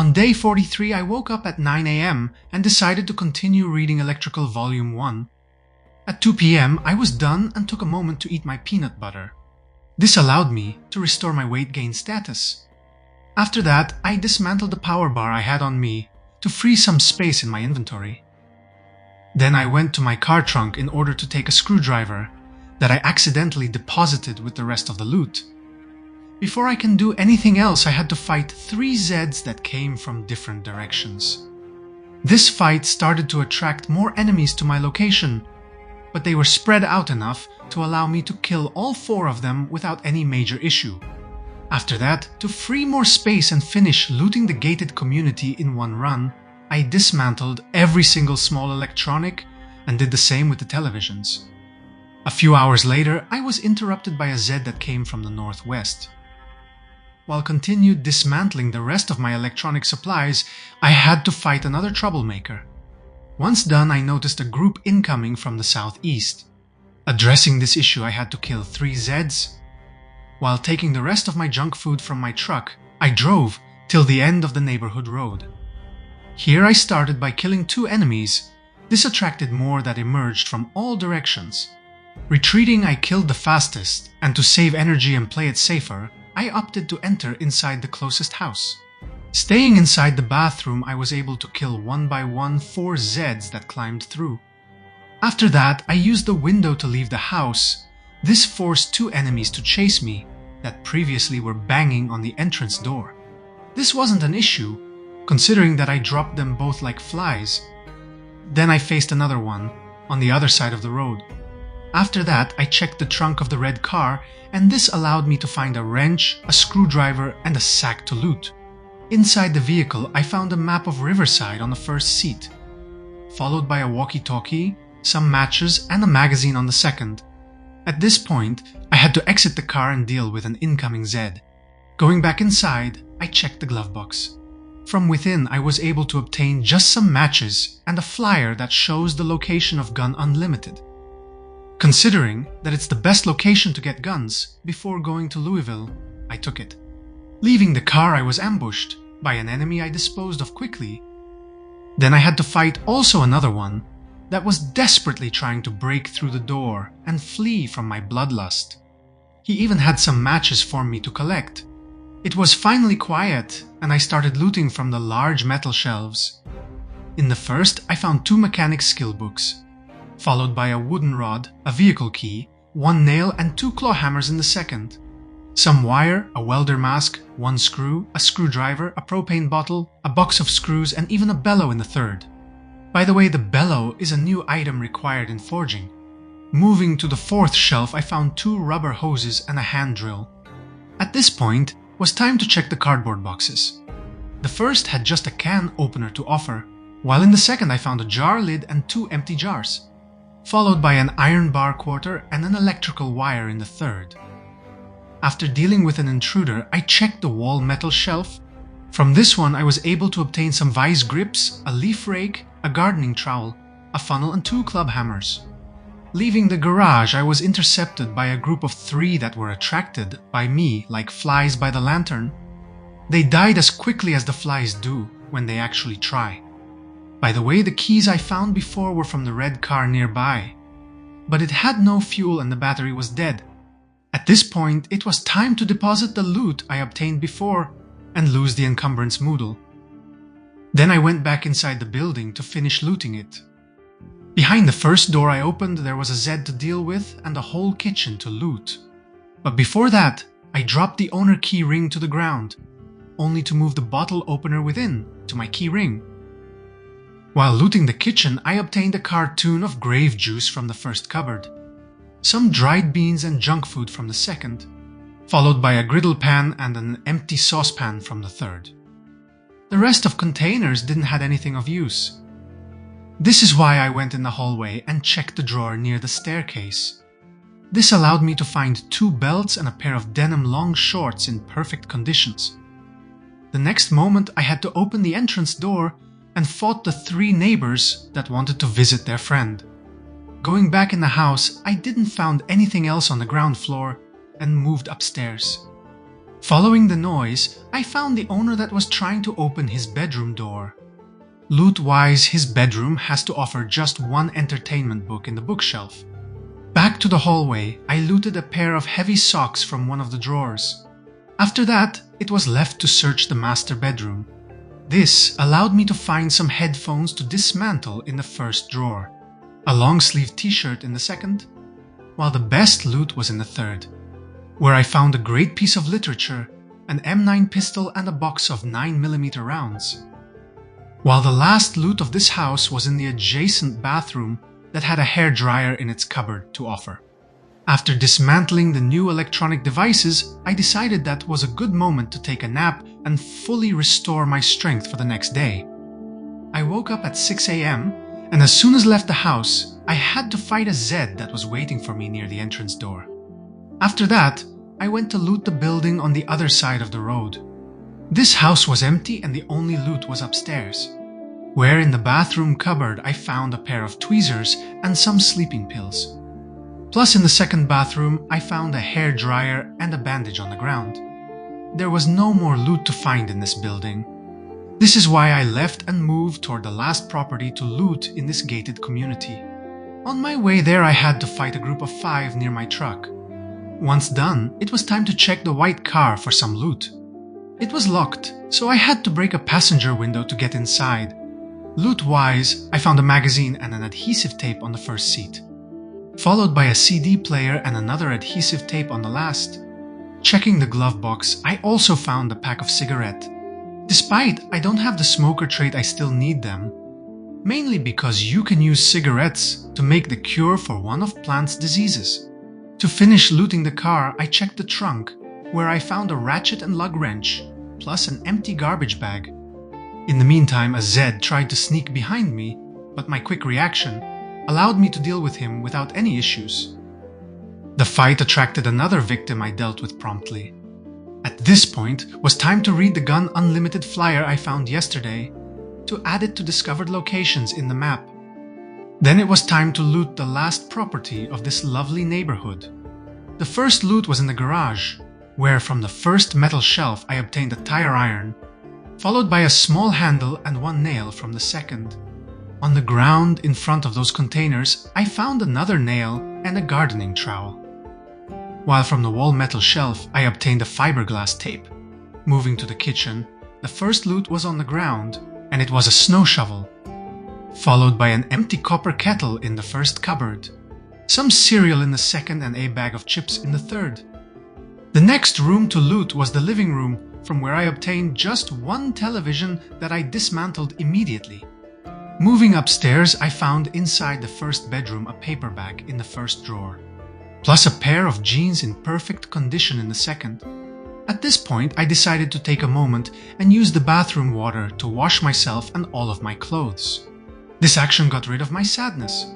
On day 43, I woke up at 9 AM and decided to continue reading Electrical Volume 1. At 2 PM, I was done and took a moment to eat my peanut butter. This allowed me to restore my weight gain status. After that, I dismantled the power bar I had on me to free some space in my inventory. Then I went to my car trunk in order to take a screwdriver that I accidentally deposited with the rest of the loot. Before I can do anything else, I had to fight 3 Zeds that came from different directions. This fight started to attract more enemies to my location, but they were spread out enough to allow me to kill all 4 of them without any major issue. After that, to free more space and finish looting the gated community in one run, I dismantled every single small electronic and did the same with the televisions. A few hours later, I was interrupted by a Zed that came from the northwest. While continued dismantling the rest of my electronic supplies, I had to fight another troublemaker. Once done, I noticed a group incoming from the southeast. Addressing this issue, I had to kill 3 Zeds. While taking the rest of my junk food from my truck, I drove till the end of the neighborhood road. Here I started by killing 2 enemies. This attracted more that emerged from all directions. Retreating, I killed the fastest, and to save energy and play it safer, I opted to enter inside the closest house. Staying inside the bathroom, I was able to kill one by one 4 Zeds that climbed through. After that, I used the window to leave the house. This forced 2 enemies to chase me that previously were banging on the entrance door. This wasn't an issue, considering that I dropped them both like flies. Then I faced another one on the other side of the road. After that, I checked the trunk of the red car, and this allowed me to find a wrench, a screwdriver, and a sack to loot. Inside the vehicle, I found a map of Riverside on the first seat, followed by a walkie-talkie, some matches, and a magazine on the second. At this point, I had to exit the car and deal with an incoming Zed. Going back inside, I checked the glove box. From within, I was able to obtain just some matches and a flyer that shows the location of Gun Unlimited. Considering that it's the best location to get guns before going to Louisville, I took it. Leaving the car, I was ambushed by an enemy I disposed of quickly. Then I had to fight also another one that was desperately trying to break through the door and flee from my bloodlust. He even had some matches for me to collect. It was finally quiet, and I started looting from the large metal shelves. In the first, I found 2 mechanic skill books, followed by a wooden rod, a vehicle key, 1 nail, and 2 claw hammers in the second. Some wire, a welder mask, 1 screw, a screwdriver, a propane bottle, a box of screws, and even a bellow in the third. By the way, the bellow is a new item required in forging. Moving to the 4th shelf, I found 2 rubber hoses and a hand drill. At this point, was time to check the cardboard boxes. The first had just a can opener to offer, while in the second I found a jar lid and 2 empty jars, followed by an iron bar quarter and an electrical wire in the third. After dealing with an intruder, I checked the wall metal shelf. From this one, I was able to obtain some vise grips, a leaf rake, a gardening trowel, a funnel, and 2 club hammers. Leaving the garage, I was intercepted by a group of 3 that were attracted by me like flies by the lantern. They died as quickly as the flies do when they actually try. By the way, the keys I found before were from the red car nearby, but it had no fuel and the battery was dead. At this point, it was time to deposit the loot I obtained before and lose the encumbrance Moodle. Then I went back inside the building to finish looting it. Behind the first door I opened, there was a Zed to deal with and a whole kitchen to loot. But before that, I dropped the owner key ring to the ground, only to move the bottle opener within to my key ring. While looting the kitchen, I obtained a cartoon of grave juice from the first cupboard, some dried beans and junk food from the second, followed by a griddle pan and an empty saucepan from the third. The rest of containers didn't have anything of use. This is why I went in the hallway and checked the drawer near the staircase. This allowed me to find 2 belts and a pair of denim long shorts in perfect conditions. The next moment, I had to open the entrance door and fought the 3 neighbors that wanted to visit their friend. Going back in the house, I didn't find anything else on the ground floor and moved upstairs. Following the noise, I found the owner that was trying to open his bedroom door. Loot-wise, his bedroom has to offer just one entertainment book in the bookshelf. Back to the hallway, I looted a pair of heavy socks from one of the drawers. After that, it was left to search the master bedroom. This allowed me to find some headphones to dismantle in the first drawer, a long-sleeved t-shirt in the second, while the best loot was in the third, where I found a great piece of literature, an M9 pistol and a box of 9mm rounds. While the last loot of this house was in the adjacent bathroom that had a hairdryer in its cupboard to offer. After dismantling the new electronic devices, I decided that was a good moment to take a nap and fully restore my strength for the next day. I woke up at 6 a.m. and as soon as left the house, I had to fight a Zed that was waiting for me near the entrance door. After that, I went to loot the building on the other side of the road. This house was empty and the only loot was upstairs, where in the bathroom cupboard I found a pair of tweezers and some sleeping pills. Plus in the second bathroom I found a hairdryer and a bandage on the ground. There was no more loot to find in this building. This is why I left and moved toward the last property to loot in this gated community. On my way there I had to fight a group of 5 near my truck. Once done, it was time to check the white car for some loot. It was locked, so I had to break a passenger window to get inside. Loot-wise, I found a magazine and an adhesive tape on the first seat, followed by a CD player and another adhesive tape on the last. Checking the glove box, I also found a pack of cigarettes. Despite I don't have the smoker trait, I still need them, mainly because you can use cigarettes to make the cure for one of plants' diseases. To finish looting the car, I checked the trunk, where I found a ratchet and lug wrench, plus an empty garbage bag. In the meantime, a Zed tried to sneak behind me, but my quick reaction allowed me to deal with him without any issues. The fight attracted another victim I dealt with promptly. At this point was time to read the gun unlimited flyer I found yesterday to add it to discovered locations in the map. Then it was time to loot the last property of this lovely neighborhood. The first loot was in the garage, where from the first metal shelf I obtained a tire iron, followed by a small handle and 1 nail from the second. On the ground in front of those containers, I found another nail and a gardening trowel. While from the wall metal shelf, I obtained a fiberglass tape. Moving to the kitchen, the first loot was on the ground, and it was a snow shovel, followed by an empty copper kettle in the first cupboard, some cereal in the second and a bag of chips in the third. The next room to loot was the living room, from where I obtained just 1 television that I dismantled immediately. Moving upstairs, I found inside the first bedroom a paper bag in the first drawer, plus a pair of jeans in perfect condition in the second. At this point, I decided to take a moment and use the bathroom water to wash myself and all of my clothes. This action got rid of my sadness.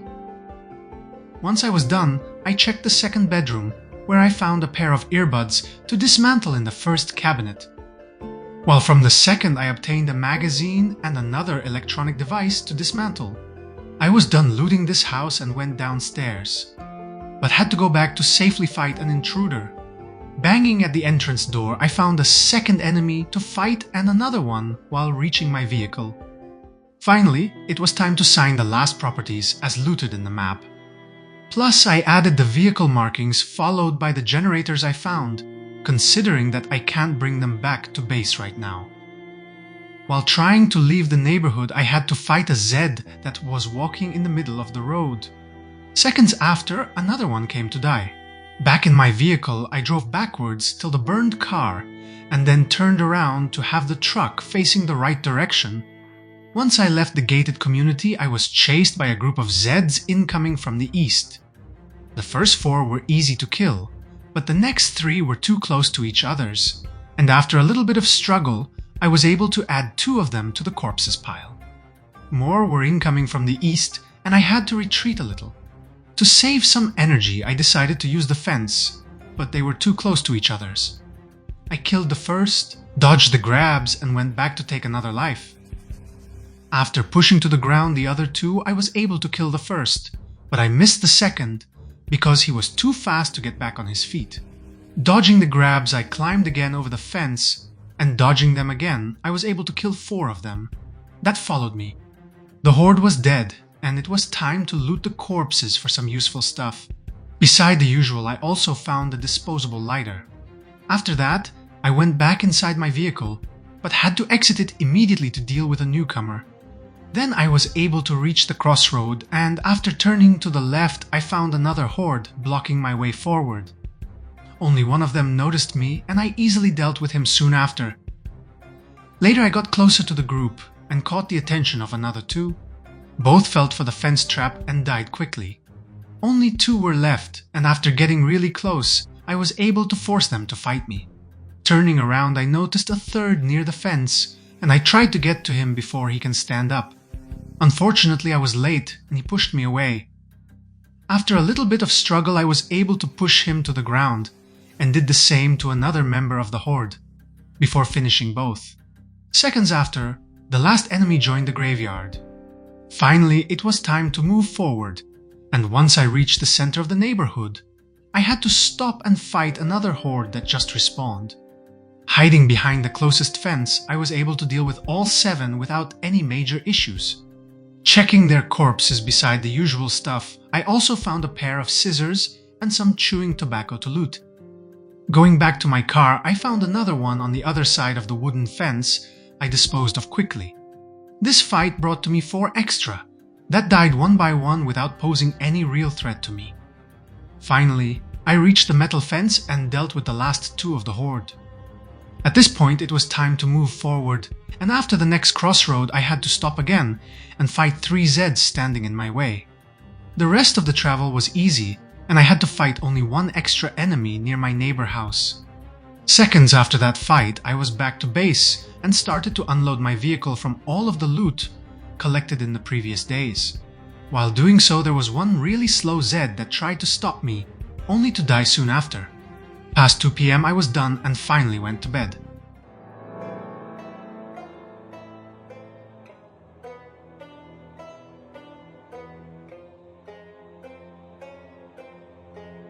Once I was done, I checked the second bedroom, where I found a pair of earbuds to dismantle in the first cabinet, while from the second I obtained a magazine and another electronic device to dismantle. I was done looting this house and went downstairs, but had to go back to safely fight an intruder. Banging at the entrance door, I found a second enemy to fight and another one while reaching my vehicle. Finally, it was time to sign the last properties as looted in the map. Plus, I added the vehicle markings followed by the generators I found, considering that I can't bring them back to base right now. While trying to leave the neighborhood, I had to fight a Zed that was walking in the middle of the road. Seconds after, another one came to die. Back in my vehicle, I drove backwards till the burned car and then turned around to have the truck facing the right direction. Once I left the gated community, I was chased by a group of Zeds incoming from the east. The first 4 were easy to kill, but the next 3 were too close to each others, and after a little bit of struggle, I was able to add 2 of them to the corpses pile. More were incoming from the east, and I had to retreat a little. To save some energy, I decided to use the fence, but they were too close to each others. I killed the first, dodged the grabs, and went back to take another life. After pushing to the ground the other 2, I was able to kill the first, but I missed the second because he was too fast to get back on his feet. Dodging the grabs, I climbed again over the fence, and dodging them again, I was able to kill 4 of them. That followed me. The Horde was dead, and it was time to loot the corpses for some useful stuff. Beside the usual, I also found a disposable lighter. After that, I went back inside my vehicle, but had to exit it immediately to deal with a newcomer. Then I was able to reach the crossroad, and after turning to the left, I found another Horde blocking my way forward. Only one of them noticed me, and I easily dealt with him soon after. Later I got closer to the group and caught the attention of another 2. Both fell for the fence trap and died quickly. Only 2 were left, and after getting really close, I was able to force them to fight me. Turning around, I noticed a 3rd near the fence, and I tried to get to him before he can stand up. Unfortunately, I was late, and he pushed me away. After a little bit of struggle, I was able to push him to the ground, and did the same to another member of the Horde, before finishing both. Seconds after, the last enemy joined the graveyard. Finally, it was time to move forward, and once I reached the center of the neighborhood, I had to stop and fight another Horde that just respawned. Hiding behind the closest fence, I was able to deal with all 7 without any major issues. Checking their corpses beside the usual stuff, I also found a pair of scissors and some chewing tobacco to loot. Going back to my car, I found another one on the other side of the wooden fence I disposed of quickly. This fight brought to me 4 extra, that died one by one without posing any real threat to me. Finally, I reached the metal fence and dealt with the last 2 of the Horde. At this point, it was time to move forward, and after the next crossroad, I had to stop again and fight 3 Zeds standing in my way. The rest of the travel was easy, and I had to fight only 1 extra enemy near my neighbor house. Seconds after that fight, I was back to base and started to unload my vehicle from all of the loot collected in the previous days. While doing so, there was one really slow Zed that tried to stop me, only to die soon after. Past 2 p.m. I was done and finally went to bed.